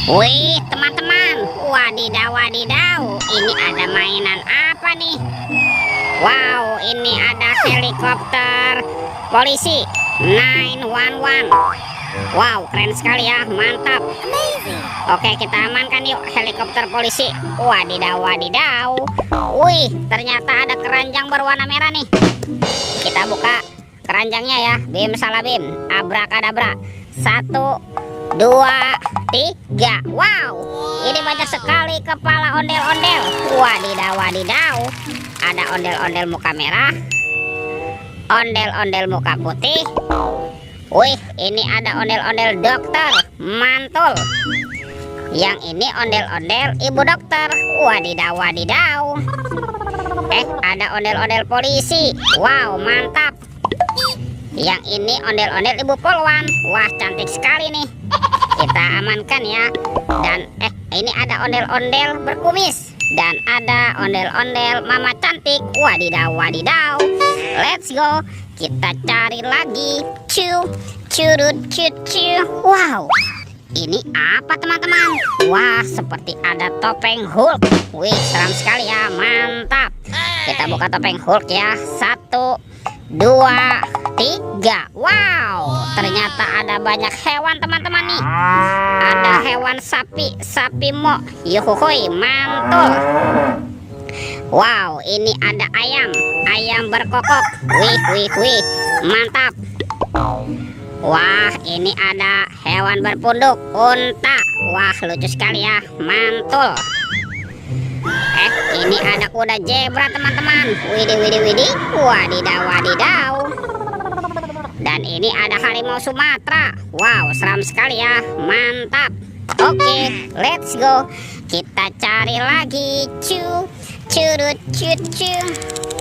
Wih, teman-teman. Wadidaw, wadidaw. Ini ada mainan apa nih? Wow, ini ada helikopter polisi 911. Wow, keren sekali ya, mantap. Oke, kita amankan yuk helikopter polisi. Wadidaw, wadidaw. Wih, ternyata ada keranjang berwarna merah nih. Kita buka keranjangnya ya. Bim salah bim, abrakadabra. 1, 2, 3. Wow, ini banyak sekali kepala ondel-ondel. Wadidaw, wadidaw. Ada ondel-ondel muka merah, ondel-ondel muka putih. Wih, ini ada ondel-ondel dokter mantul. Yang ini ondel-ondel ibu dokter. Wadidaw, wadidaw. Ada ondel-ondel polisi. Wow, mantap. Yang ini ondel-ondel ibu polwan. Wah, cantik sekali nih. Kita amankan ya. Dan ini ada ondel-ondel berkumis. Dan ada ondel-ondel mama cantik. Wadidaw, wadidaw. Let's go. Kita cari lagi. Curut, wow, ini apa teman-teman? Wah, seperti ada topeng Hulk. Wih, seram sekali ya, mantap. Kita buka topeng Hulk ya. 1, 2, 3. Wow, ternyata ada banyak hewan teman-teman nih. Ada hewan sapi mo. Yuhuhui, mantul. Wow, ini ada ayam berkokok. Wih, mantap. Wah, ini ada hewan berpunduk, unta. Wah, lucu sekali ya, mantul. Ini ada kuda zebra teman-teman. Widih. Wadidaw, wadidaw. Dan ini ada harimau Sumatera. Wow, seram sekali ya, mantap. Oke, let's go. Kita cari lagi. Curut.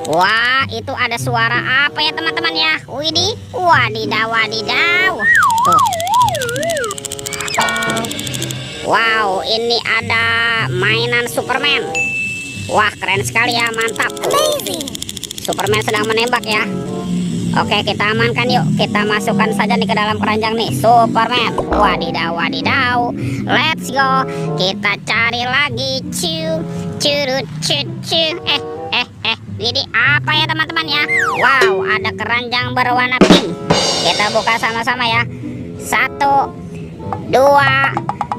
Wah, itu ada suara apa ya teman-teman ya? Widih, wadidaw, wadidaw. Tuh. Wow, ini ada mainan Superman. Wah, keren sekali ya, mantap. Superman sedang menembak ya. Oke, kita amankan yuk. Kita masukkan saja nih ke dalam keranjang nih, Superman. Wadidaw, wadidaw. Let's go. Kita cari lagi. Curut. Ini apa ya teman-teman ya? Wow, ada keranjang berwarna pink. Kita buka sama-sama ya. 1, 2,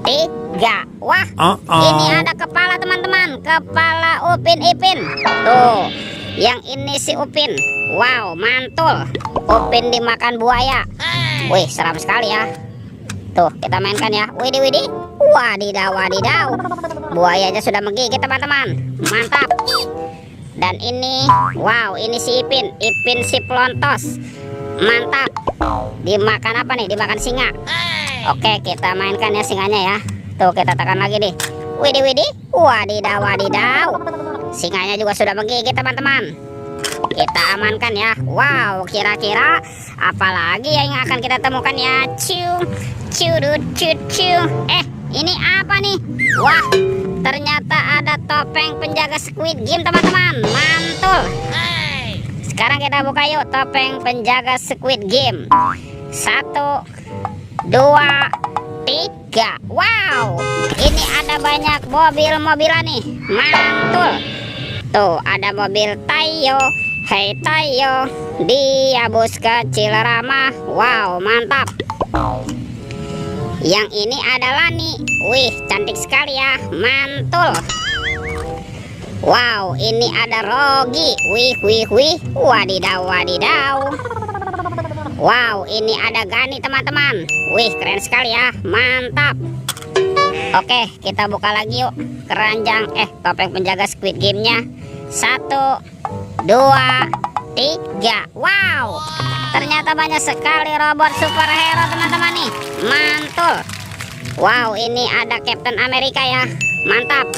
3. Wah, ini ada kepala teman-teman. Kepala Upin Ipin. Tuh, yang ini si Upin. Wow, mantul. Upin dimakan buaya. Wih, seram sekali ya. Tuh, kita mainkan ya. Widih. Wadidaw, wadidaw. Buayanya sudah menggigit teman-teman. Mantap. Dan ini, wow, ini si Ipin si pelontos. Mantap. Dimakan apa nih? Dimakan singa. Oke, kita mainkan ya singanya ya. Tuh, kita tekan lagi nih. Widih. Wadidaw, wadidaw. Singanya juga sudah menggigit teman-teman. Kita amankan ya. Wow, kira-kira apalagi yang akan kita temukan ya? Curut. Ini apa nih? Wah, ternyata ada topeng penjaga Squid Game teman-teman. Mantul. Sekarang kita buka yuk topeng penjaga Squid Game. 1, 2, 3. Wow, ini ada banyak mobil-mobilan nih. Mantul. Tuh, ada mobil Tayo. Hey Tayo, dia bus kecil ramah. Wow, mantap. Yang ini ada Lani. Wih, cantik sekali ya, mantul. Wow, ini ada Rogi. Wih. Wadidaw, wadidaw. Wow, ini ada Gani teman-teman. Wih, keren sekali ya, mantap. Oke, kita buka lagi yuk keranjang topeng penjaga Squid Game-nya. 1, 2, 3. Wow, ternyata banyak sekali robot superhero teman-teman nih. Mantul. Wow, ini ada Captain America ya. Mantap.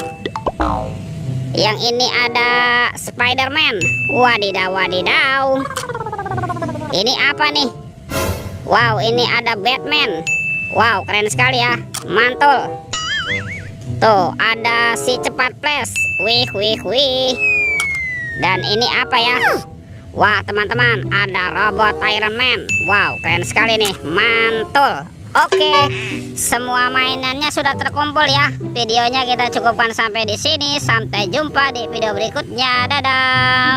Yang ini ada Spider-Man. Wadidaw, wadidaw. Ini apa nih? Wow, ini ada Batman. Wow, keren sekali ya. Mantul. Tuh, ada si cepat flash. Wih. Dan ini apa ya? Wah, teman-teman, ada robot Iron Man. Wow, keren sekali nih. Mantul. Oke, semua mainannya sudah terkumpul ya. Videonya kita cukupkan sampai di sini. Sampai jumpa di video berikutnya. Dadah.